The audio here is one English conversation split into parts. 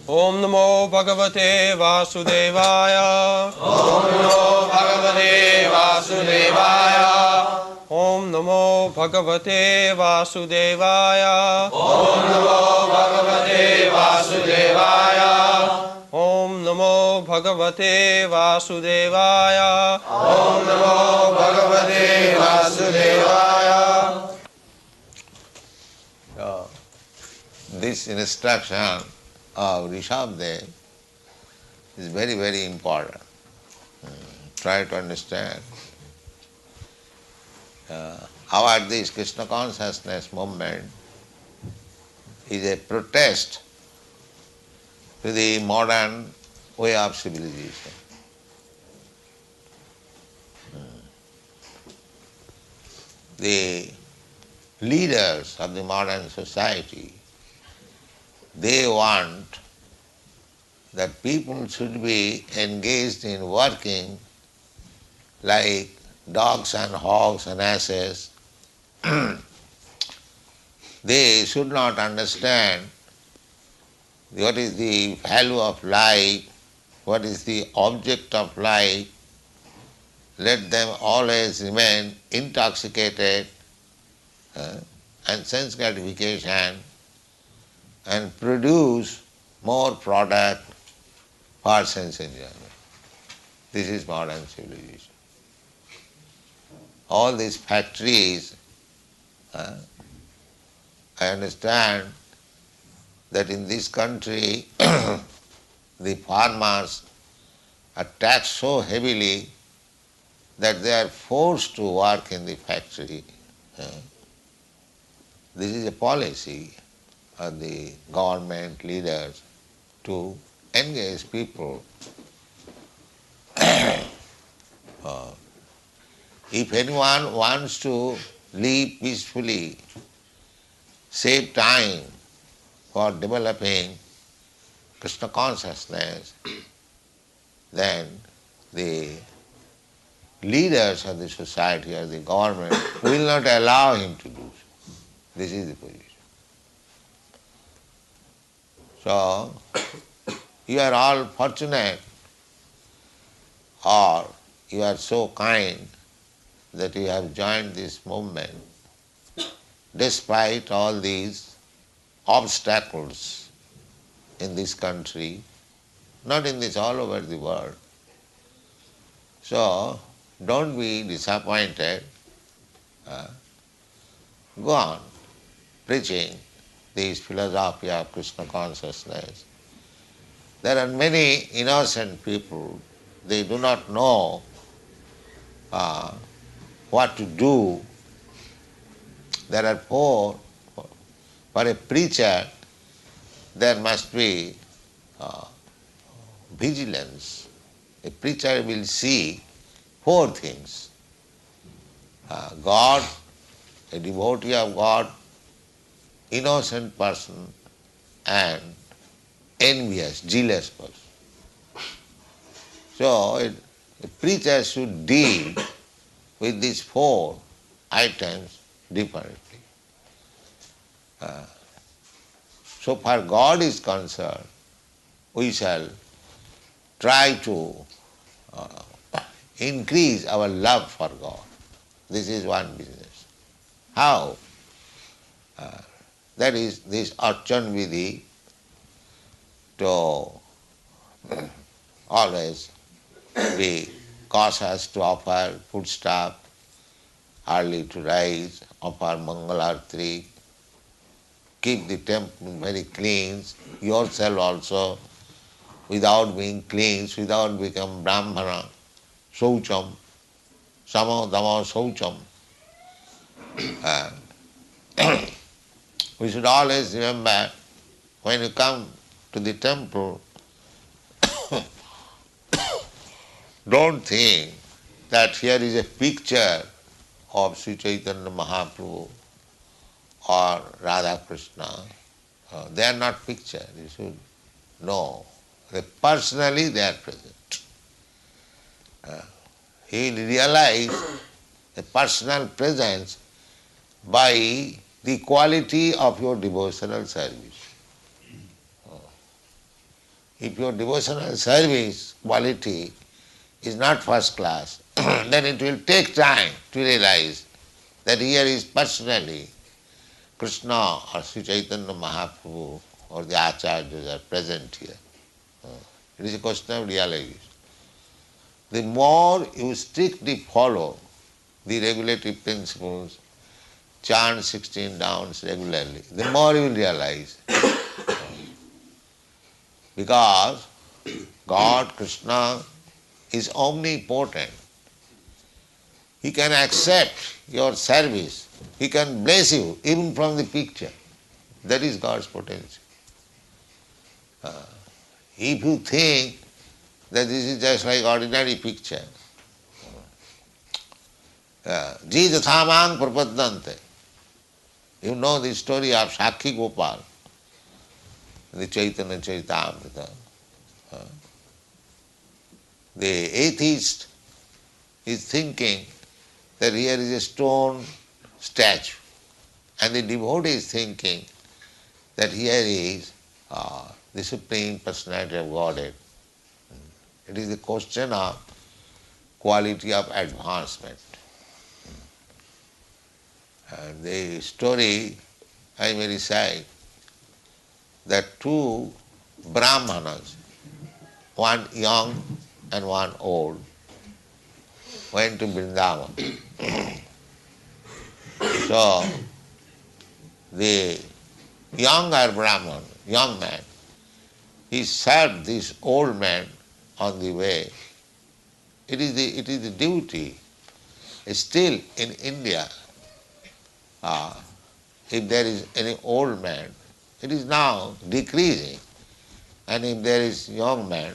Om Namo Bhagavate Vasudevaya. Om Namo Bhagavate Vasudevaya. Om Namo Bhagavate Vasudevaya. Om Namo Bhagavate Vasudevaya. Om Namo Bhagavate Vasudevaya. Om Namo Bhagavate Vasudevaya. So, this instruction of Rishabdev is very, very important. Try to understand. Our this Krishna consciousness movement is a protest to the modern way of civilization. The leaders of the modern society, they want that people should be engaged in working like dogs and hogs and asses. They should not understand what is the value of life, what is the object of life. Let them always remain intoxicated and sense gratification and produce more product for sense enjoyment. This is modern civilization. All these factories, I understand that in this country the farmers are taxed so heavily that they are forced to work in the factory. This is a policy of the government leaders to engage people. If anyone wants to live peacefully, save time for developing Krishna consciousness, then the leaders of the society or the government will not allow him to do so. This is the position. So, you are all fortunate, or you are so kind that you have joined this movement despite all these obstacles in this country, not in this, all over the world. So, don't be disappointed. Go on preaching this philosophy of Krishna consciousness. There are many innocent people, they do not know what to do. There are for a preacher there must be vigilance. A preacher will see four things. God, a devotee of God, innocent person, and envious, jealous person. So a preacher should deal with these four items differently. So far God is concerned, we shall try to increase our love for God. This is one business. How? That is this Archan Vidhi, to always be cautious to offer foodstuff, early to rise, offer Mangalarti, keep the temple very clean, yourself also, without being clean, without becoming Brahmana, Saucham, Samo Dama Saucham. We should always remember, when you come to the temple, don't think that here is a picture of Sri Chaitanya Mahaprabhu or Radha Krishna. They are not picture, you should know. Personally they are present. He will realize a personal presence by the quality of your devotional service. if your devotional service quality is not first class, then it will take time to realize that here is personally Krishna or Sri Chaitanya Mahaprabhu or the Acharyas are present here. It is a question of realization. The more you strictly follow the regulatory principles, chant 16 downs regularly, the more you will realize. Because God, Krishna, is omnipotent. He can accept your service. He can bless you even from the picture. That is God's potential. If you think that this is just like ordinary picture, Ji Jathamang Prapaddante. You know the story of Sakhi Gopal, the Chaitanya Charitamrita. The atheist is thinking that here is a stone statue, and the devotee is thinking that here is the Supreme Personality of Godhead. It is a question of quality of advancement. And the story I may recite that two Brahmanas, one young and one old, went to Vrindavan. So the younger Brahman, young man, he served this old man on the way. It is the duty. Still in India, if there is any old man, it is now decreasing. And if there is young man,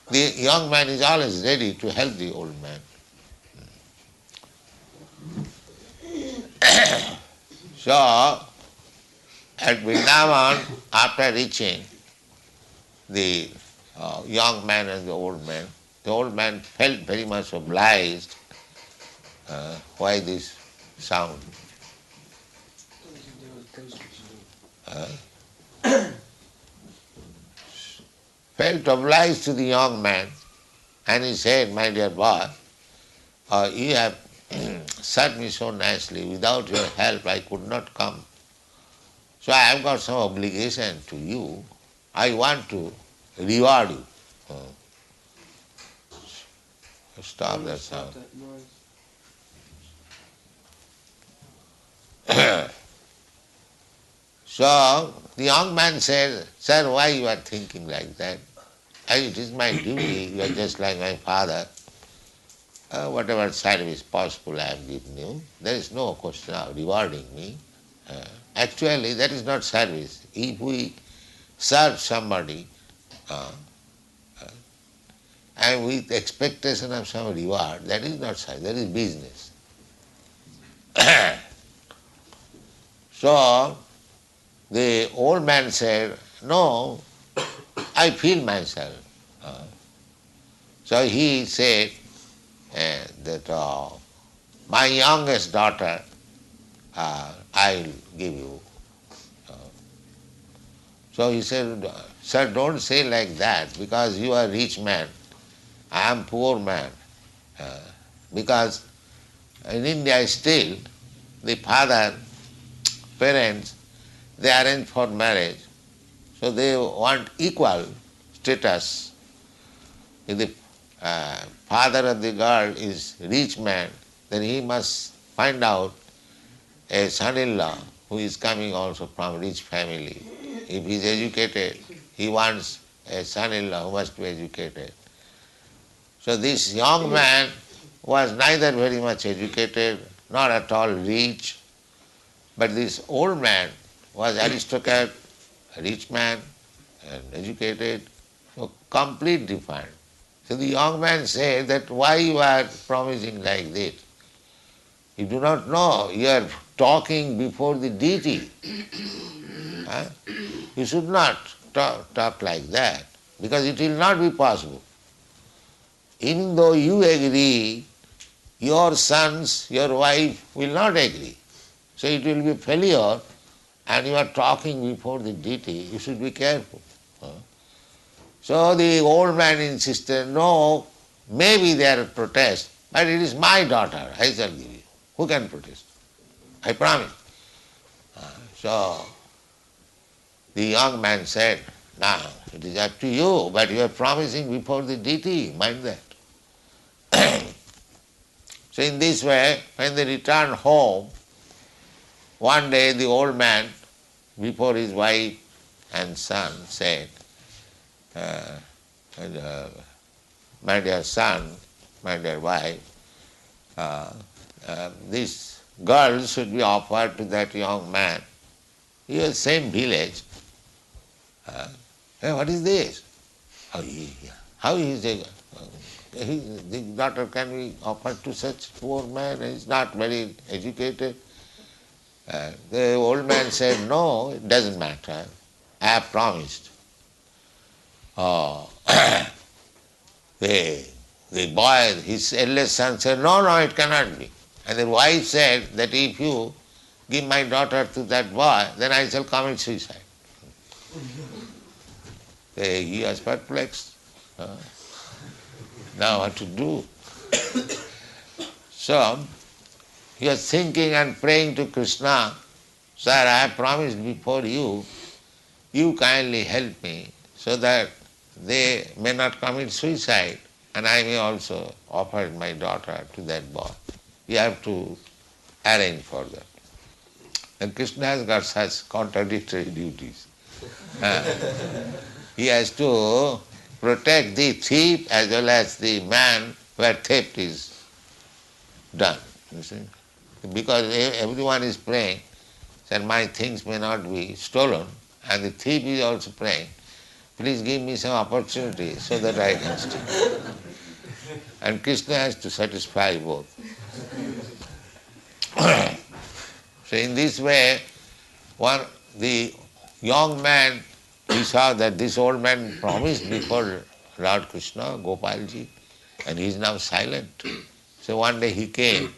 the young man is always ready to help the old man. So, at Vrindavan, after reaching the young man and the old man felt very much obliged. Why this sound? Felt obliged to the young man, and he said, "My dear boy, you have served me so nicely. Without your help I could not come. So I have got some obligation to you. I want to reward you." Stop that sound. So the young man said, "Sir, why you are thinking like that? It is my duty. You are just like my father. Whatever service possible I have given you. There is no question of rewarding me. Actually, that is not service. If we serve somebody and with expectation of some reward, that is not service, that is business." So the old man said, "No, I feel myself." So he said that my youngest daughter I'll give you. So he said, "Sir, don't say like that, because you are a rich man. I am poor man." Because in India still, the father, parents, they arrange for marriage. So they want equal status. If the father of the girl is rich man, then he must find out a son-in-law who is coming also from rich family. If he is educated, he wants a son-in-law who must be educated. So this young man was neither very much educated nor at all rich, but this old man was aristocrat, a rich man, and educated, so complete different. So the young man said that, "Why you are promising like this? You do not know, you are talking before the deity. You should not talk like that, because it will not be possible. Even though you agree, your sons, your wife will not agree. So it will be failure, and you are talking before the deity. You should be careful." So the old man insisted, no, maybe they are protest, but it is my daughter, I shall give you. Who can protest? I promise. So the young man said, now it is up to you, but you are promising before the deity, mind that. So in this way, when they returned home, one day the old man, before his wife and son, said, my dear son, my dear wife, this girl should be offered to that young man. He was same village. Hey, what is this? How is the daughter can be offered to such poor man? He is not very educated. The old man said, no, it doesn't matter. I have promised. Oh, the boy, his eldest son said, no, it cannot be. And the wife said that if you give my daughter to that boy, then I shall commit suicide. He was perplexed. Now what to do? So he was thinking and praying to Krishna, sir, I have promised before you, you kindly help me so that they may not commit suicide and I may also offer my daughter to that boy. You have to arrange for that. And Krishna has got such contradictory duties. He has to protect the thief as well as the man where theft is done. You see? Because everyone is praying that my things may not be stolen, and the thief is also praying, please give me some opportunity so that I can steal. And Krishna has to satisfy both. So in this way, the young man, he saw that this old man promised before Lord Krishna, Gopalji, and he is now silent. So one day he came,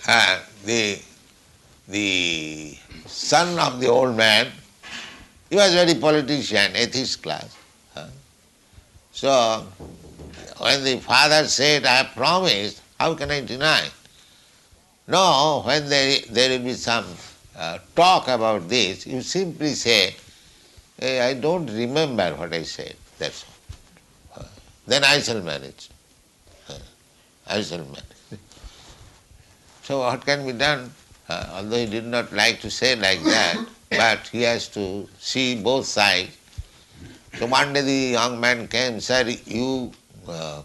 and the son of the old man, he was very politician, atheist class. So when the father said, I have promised, how can I deny? No, when there will be some talk about this, you simply say, hey, I don't remember what I said, that's all. Then I shall manage. I shall manage. So what can be done? Although he did not like to say like that, but he has to see both sides. So one day the young man came, sir, you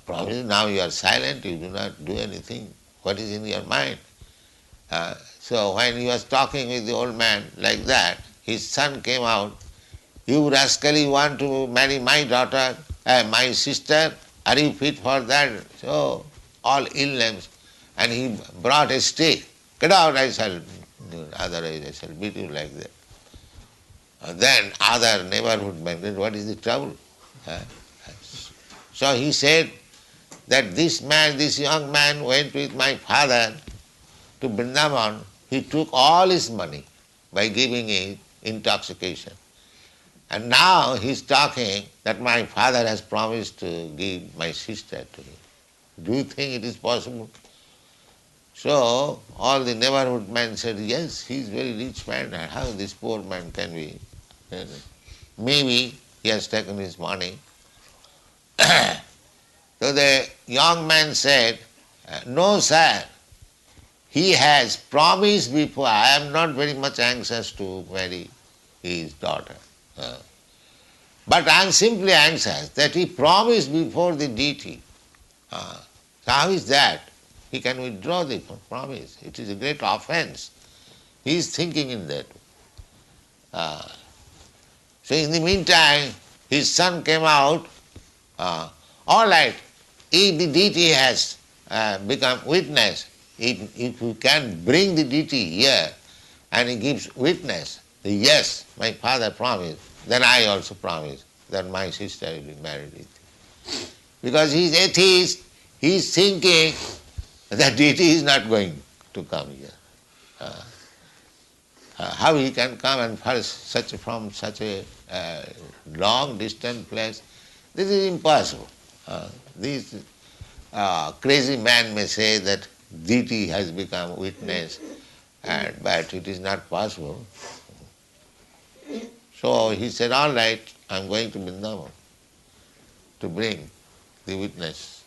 promised, now you are silent, you do not do anything. What is in your mind? So when he was talking with the old man like that, his son came out, you rascally want to marry my daughter, my sister, are you fit for that? So all ill names. And he brought a stick, get out, I shall do, otherwise I shall beat you like that. Then other neighborhood men, what is the trouble? So he said that this young man went with my father to Vrindavan. He took all his money by giving it intoxication. And now he is talking that my father has promised to give my sister to him. Do you think it is possible? So all the neighborhood men said, yes, he is very rich man. How this poor man can be? Maybe he has taken his money. So the young man said, no sir, he has promised before. I am not very much anxious to marry his daughter. But I am simply anxious that he promised before the deity. So how is that? He can withdraw the promise. It is a great offense. He is thinking in that way. So in the meantime, his son came out. All right, if the deity has become witness, if you can bring the deity here and he gives witness, yes, my father promised, then I also promise that my sister will be married with you. Because he is atheist, he is thinking that deity is not going to come here. How he can come and from such a long distant place, this is impossible. These crazy man may say that deity has become witness, but it is not possible. So he said, all right, I'm going to Vrindavan to bring the witness.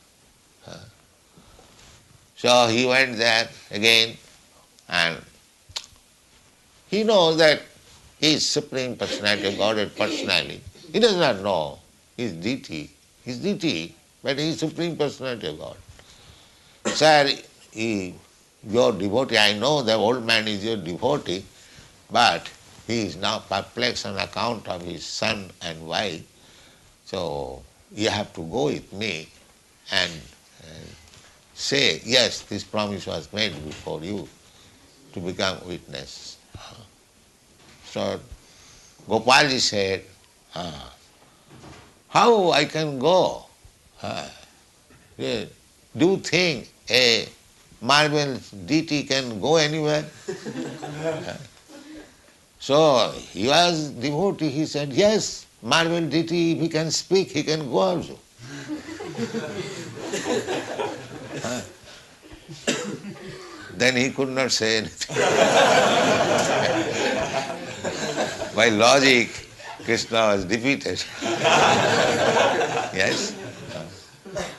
So he went there again, and he knows that he is Supreme Personality of Godhead personally. He does not know he is deity. He is deity, but he is Supreme Personality of God. Sir, your devotee, I know the old man is your devotee, but he is now perplexed on account of his son and wife. So you have to go with me and say, yes, this promise was made before you to become witness. So Gopalji said, how I can go? Do you think a marble deity can go anywhere? So he was devotee, he said, yes, marble deity, if he can speak, he can go also. Then he could not say anything. By logic, Krishna was defeated. Yes?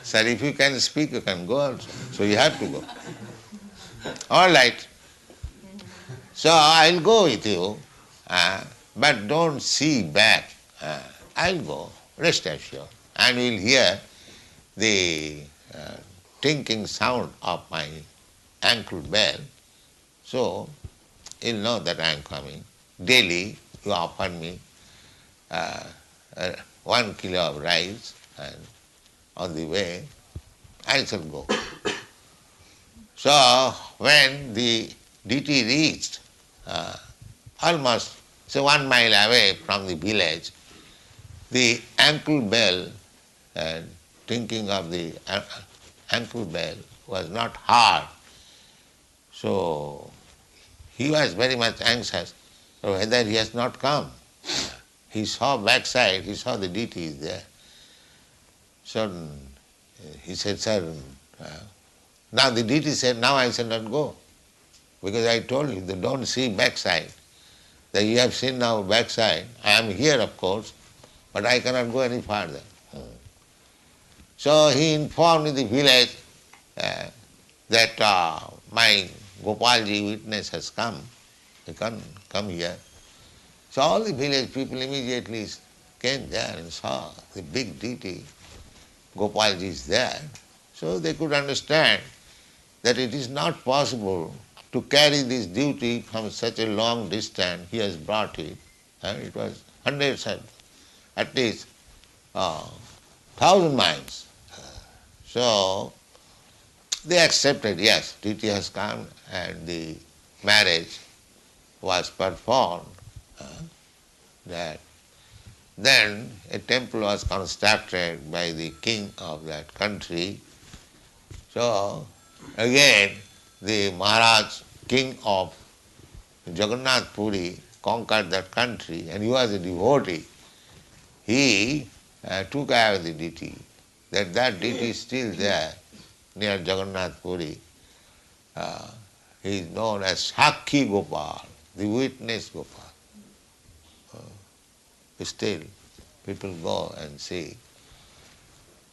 Sir, if you can speak, you can go also. So you have to go. All right. So I'll go with you, but don't see back. I'll go, rest assured. And you'll hear the tinkling sound of my ankle bell. So you'll know that I am coming. Daily you offer me 1 kilo of rice, and on the way I shall go. So when the deity reached almost 1 mile away from the village, the ankle bell, tinkling of the ankle bell was not hard. So he was very much anxious whether he has not come. He saw backside, he saw the deity is there. So he said, sir, now the deity said, now I shall not go. Because I told you, that don't see backside. That you have seen now backside. I am here, of course, but I cannot go any farther. So he informed the village that my Gopalji witness has come. He can come here. So all the village people immediately came there and saw the big deity. Gopalji is there. So they could understand that it is not possible to carry this duty from such a long distance. He has brought it. It was hundreds of, at least 1,000 miles. So they accepted, yes, duty has come, and the marriage was performed. That then a temple was constructed by the king of that country. So again the Maharaj, king of Jagannath Puri, conquered that country, and he was a devotee. He took care of the deity. That deity is still there near Jagannath Puri. He is known as Sakhi Gopal, the witness Gopal. Still, people go and see.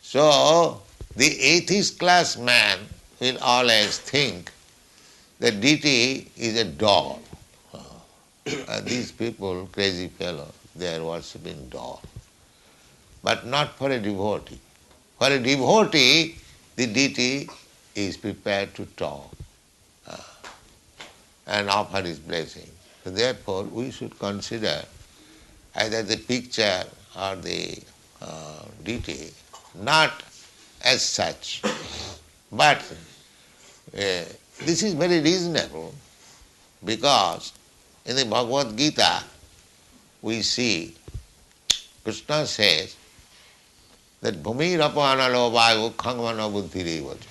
So the atheist class man will always think that deity is a doll. These people, crazy fellows, they are worshipping doll. But not for a devotee. For a devotee, the deity is prepared to talk and offer his blessing. So therefore, we should consider either the picture or the deity not as such, but this is very reasonable, because in the Bhagavad Gita we see Krishna says that bhumir apanalo khangvana buddhirevacha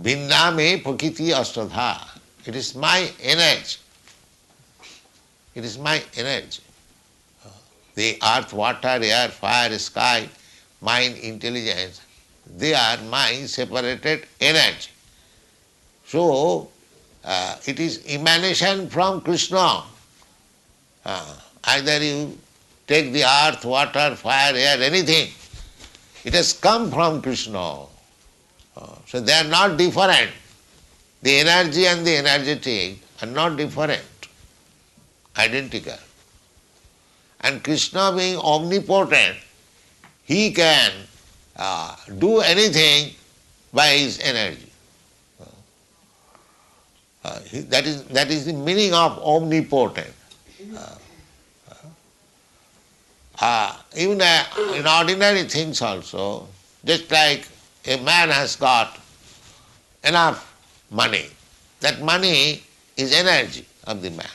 bindame prakiti astadha. It is my energy It is my energy. The earth, water, air, fire, sky, mind, intelligence, they are my separated energy. So, it is emanation from Krishna. Either you take the earth, water, fire, air, anything, it has come from Krishna. So they are not different. The energy and the energetic are not different, identical. And Krishna being omnipotent, he can do anything by his energy. That is the meaning of omnipotent. Even in ordinary things also, just like a man has got enough money, that money is energy of the man.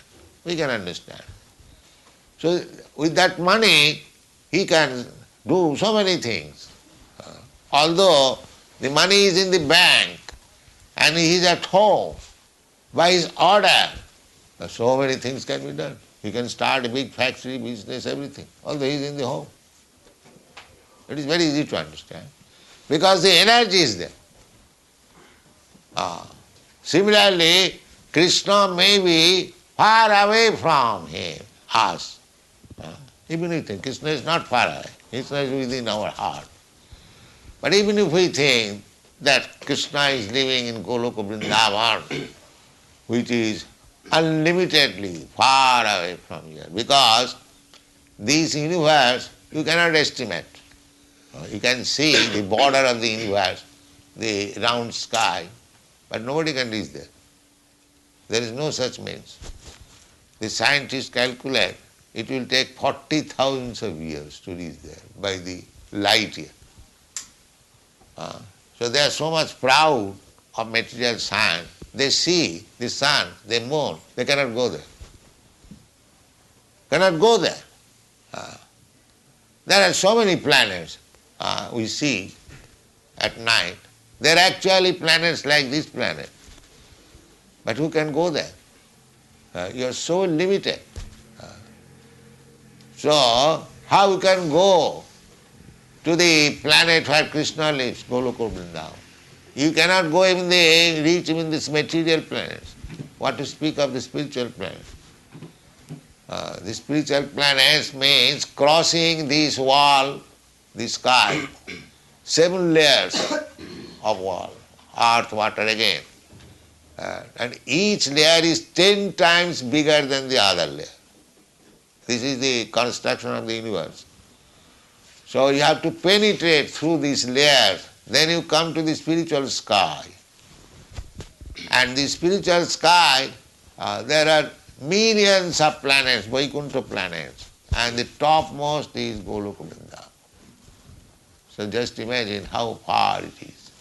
We can understand. So with that money, he can do so many things. Although the money is in the bank and he is at home, by his order, so many things can be done. He can start a big factory, business, everything, although he is in the home. It is very easy to understand, because the energy is there. Similarly, Krishna may be far away from him, us. Even if Krishna is not far away, Krishna is within our heart. But even if we think that Krishna is living in Goloka Vrindavan, which is unlimitedly far away from here, because this universe you cannot estimate. You can see the border of the universe, the round sky, but nobody can reach there. There is no such means. The scientists calculate it will take 40,000 of years to reach there by the light year. So they are so much proud of material science. They see the sun, the moon, they cannot go there. Cannot go there. There are so many planets we see at night. They are actually planets like this planet. But who can go there? You are so limited. So how you can go to the planet where Krishna lives, Goloka Vrindavan? You cannot go even reach even this material planets. What to speak of the spiritual planets? The spiritual planets means crossing this wall, the sky, 7 layers of wall, earth, water again. And each layer is 10 times bigger than the other layer. This is the construction of the universe. So you have to penetrate through these layers, then you come to the spiritual sky. And the spiritual sky, there are millions of planets, Vaikuntha planets, and the topmost is Goloka Vrindavan. So just imagine how far it is.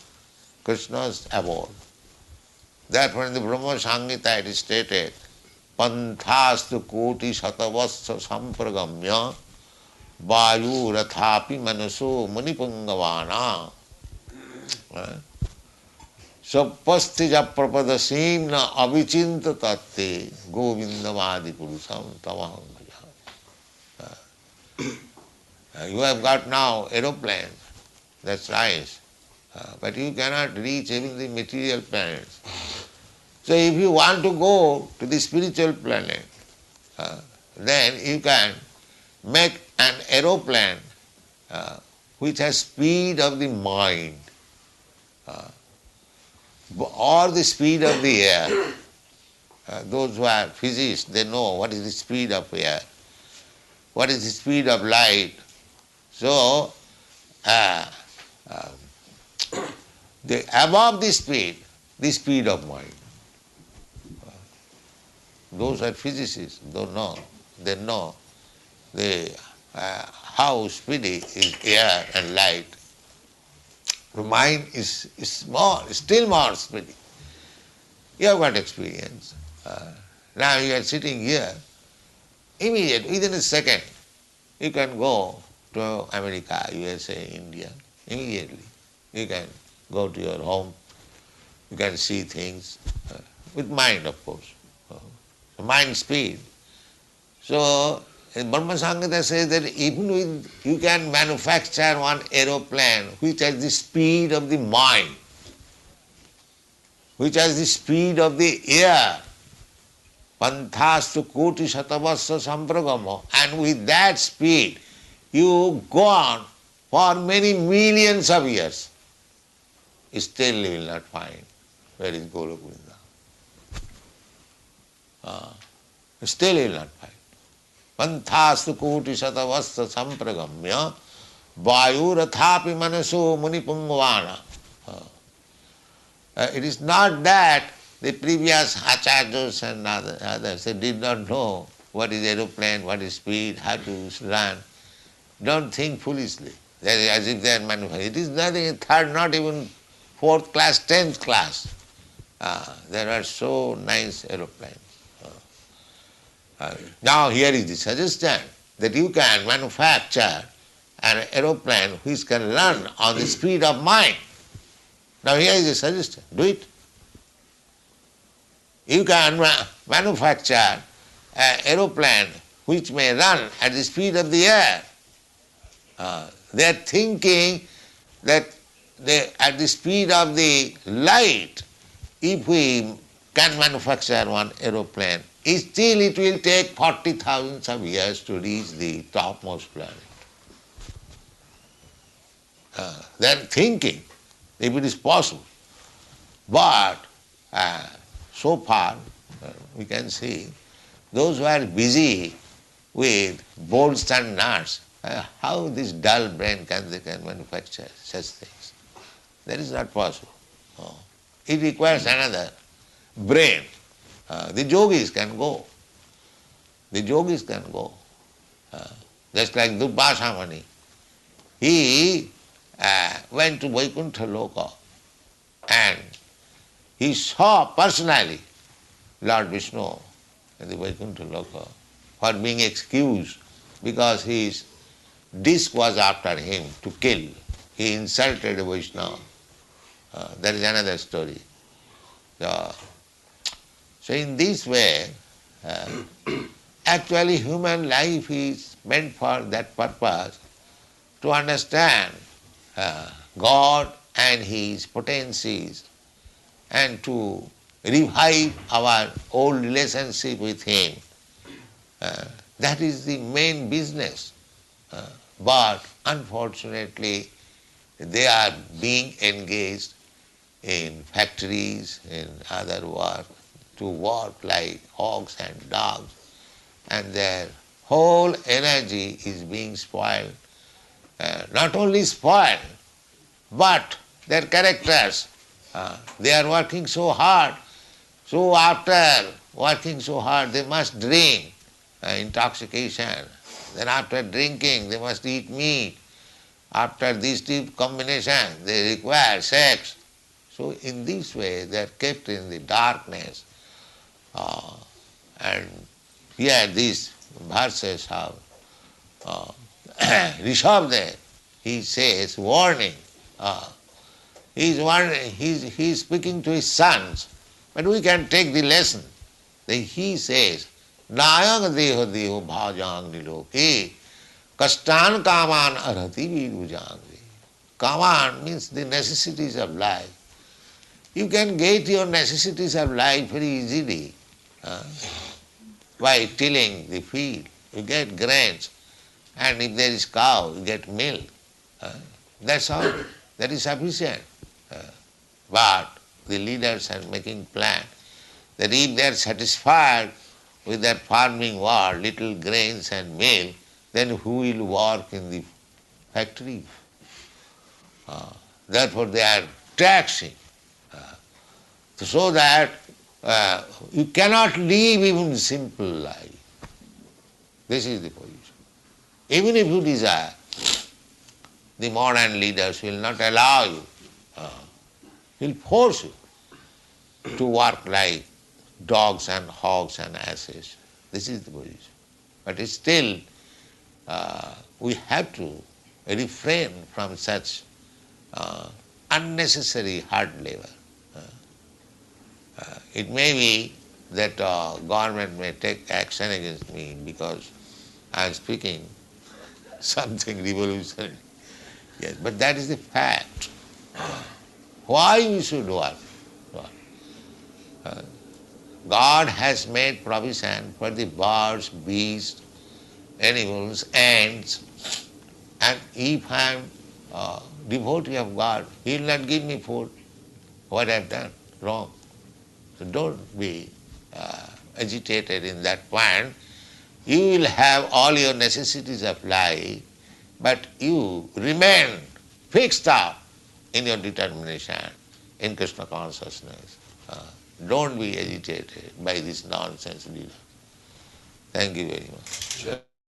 Krishna's abode. Therefore in the Brahma Samhita it is stated, Panthastu koti satavassa sampragamya vayu rathapi manaso munipungavana. Sapastija prapadasim na avichinta tatte govindamadi purusam tamaham bhaja. You have got now aeroplanes, that's nice, but you cannot reach even the material planets. So if you want to go to the spiritual planet, then you can make an aeroplane which has speed of the mind, or the speed of the air. Those who are physicists, they know what is the speed of air, what is the speed of light. So, above the speed of mind. Those are physicists, they know how speedy is air and light. The mind is still more speedy. You have got experience. Now you are sitting here, immediately, within a second, you can go to America, USA, India, immediately. You can go to your home, you can see things, with mind of course. Mind speed. So, Brahma Samhita says that even with, you can manufacture one aeroplane which has the speed of the mind, which has the speed of the air, panthastu koti satavasya sampragamo, and with that speed you go on for many millions of years, still you will not find where is Golokunda. Still you will not find. Panthastu koti satavasya sampragamya vayurathapi manaso munipungvana. It is not that the previous acharyas and others, they did not know what is aeroplane, what is speed, how to run. Don't think foolishly, as if they are manufacturing. It is nothing, third, not even fourth class, 10th class. There are so nice aeroplanes. Now here is the suggestion that you can manufacture an aeroplane which can run on the speed of mind. Now here is a suggestion, do it. You can manufacture an aeroplane which may run at the speed of the air. They are thinking that at the speed of the light, if we can manufacture one aeroplane, still it will take 40,000 of years to reach the topmost planet. They are thinking if it is possible. But so far, we can see, those who are busy with bolts and nuts, how this dull brain can manufacture such things? That is not possible. It requires another brain. The yogis can go. The yogis can go. Just like Durvasa Muni. He went to Vaikuntha Loka and he saw personally Lord Vishnu in the Vaikuntha Loka for being excused because his disk was after him to kill. He insulted Vishnu. That is another story. So in this way, actually human life is meant for that purpose, to understand God and His potencies and to revive our old relationship with Him. That is the main business. But unfortunately, they are being engaged in factories, in other work, to work like hogs and dogs, and their whole energy is being spoiled. Not only spoiled, but their characters. They are working so hard, so after working so hard they must drink intoxication. Then after drinking they must eat meat. After these two combinations they require sex. So in this way they are kept in the darkness. And here these verses have Rishabdev, he says, warning. He is speaking to his sons, but we can take the lesson. He says, Nayang deho deho bhajang niloke kastan kaman arhati virujangri. Kaman means the necessities of life. You can get your necessities of life very easily by tilling the field. You get grains, and if there is cow, you get milk. That's all. That is sufficient. But the leaders are making plan that if they are satisfied with their farming work, little grains and milk, then who will work in the factory? Therefore they are taxing, so that you cannot live even simple life. This is the position. Even if you desire, the modern leaders will not allow you, will force you to work like dogs and hogs and asses. This is the position. But still, we have to refrain from such unnecessary hard labor. It may be that government may take action against me because I am speaking something revolutionary. Yes, but that is the fact. Why we should work? God has made provision for the birds, beasts, animals, ants, and if I am a devotee of God, He will not give me food. What I have done wrong. So don't be agitated in that point. You will have all your necessities of life, but you remain fixed up in your determination in Krishna consciousness. Don't be agitated by this nonsense. Thank you very much.